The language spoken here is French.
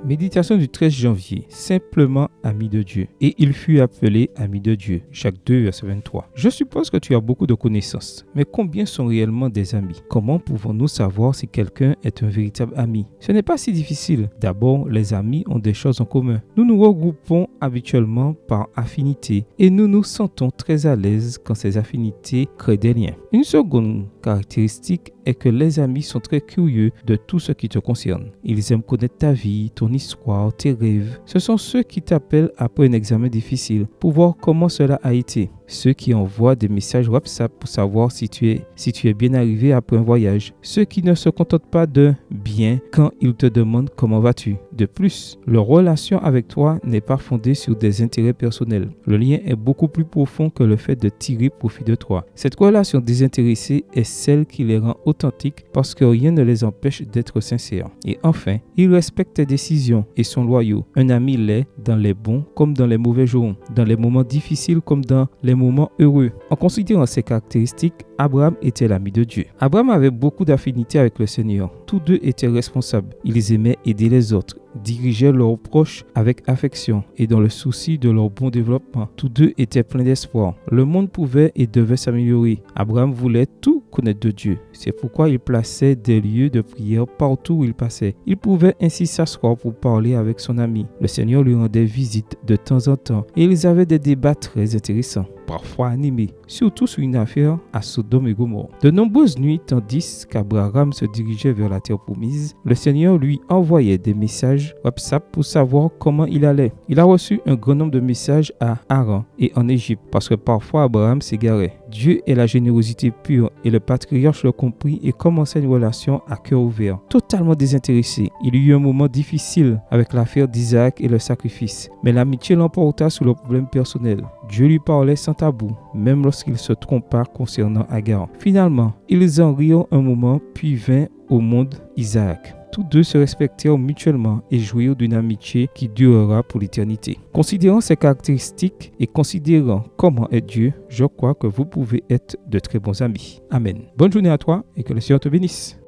Méditation du 13 janvier, simplement ami de Dieu. Et il fut appelé ami de Dieu. Jacques 2, verset 23. Je suppose que tu as beaucoup de connaissances, mais combien sont réellement des amis? Comment pouvons-nous savoir si quelqu'un est un véritable ami? Ce n'est pas si difficile. D'abord, les amis ont des choses en commun. Nous nous regroupons habituellement par affinité et nous nous sentons très à l'aise quand ces affinités créent des liens. Une seconde caractéristique est que les amis sont très curieux de tout ce qui te concerne. Ils aiment connaître ta vie, ton histoire, tes rêves. Ce sont ceux qui t'appellent après un examen difficile pour voir comment cela a été. Ceux qui envoient des messages WhatsApp pour savoir si tu es bien arrivé après un voyage. Ceux qui ne se contentent pas de bien quand ils te demandent comment vas-tu. De plus, leur relation avec toi n'est pas fondée sur des intérêts personnels. Le lien est beaucoup plus profond que le fait de tirer profit de toi. Cette relation désintéressée est celle qui les rend authentiques parce que rien ne les empêche d'être sincères. Et enfin, ils respectent tes décisions et sont loyaux. Un ami l'est dans les bons comme dans les mauvais jours, dans les moments difficiles comme dans les moments heureux. En considérant ces caractéristiques, Abraham était l'ami de Dieu. Abraham avait beaucoup d'affinités avec le Seigneur. Tous deux étaient responsables. Ils aimaient aider les autres, dirigeaient leurs proches avec affection et dans le souci de leur bon développement. Tous deux étaient pleins d'espoir. Le monde pouvait et devait s'améliorer. Abraham voulait tout connaître de Dieu. C'est pourquoi il plaçait des lieux de prière partout où il passait. Il pouvait ainsi s'asseoir pour parler avec son ami. Le Seigneur lui rendait visite de temps en temps et ils avaient des débats très intéressants, parfois animés, surtout sur une affaire à Sodome et Gomorrhe. De nombreuses nuits, tandis qu'Abraham se dirigeait vers la terre promise, le Seigneur lui envoyait des messages WhatsApp pour savoir comment il allait. Il a reçu un grand nombre de messages à Haran et en Égypte parce que parfois Abraham s'égarait. Dieu est la générosité pure et le patriarche le comprit et commençait une relation à cœur ouvert, totalement désintéressé. Il y eut un moment difficile avec l'affaire d'Isaac et le sacrifice, mais l'amitié l'emporta sur le problème personnel. Dieu lui parlait sans tabou, même lorsqu'il se trompa concernant Agar. Finalement, ils en rirent un moment, puis vint au monde Isaac. Tous deux se respectèrent mutuellement et jouirent d'une amitié qui durera pour l'éternité. Considérant ces caractéristiques et considérant comment est Dieu, je crois que vous pouvez être de très bons amis. Amen. Bonne journée à toi et que le Seigneur te bénisse.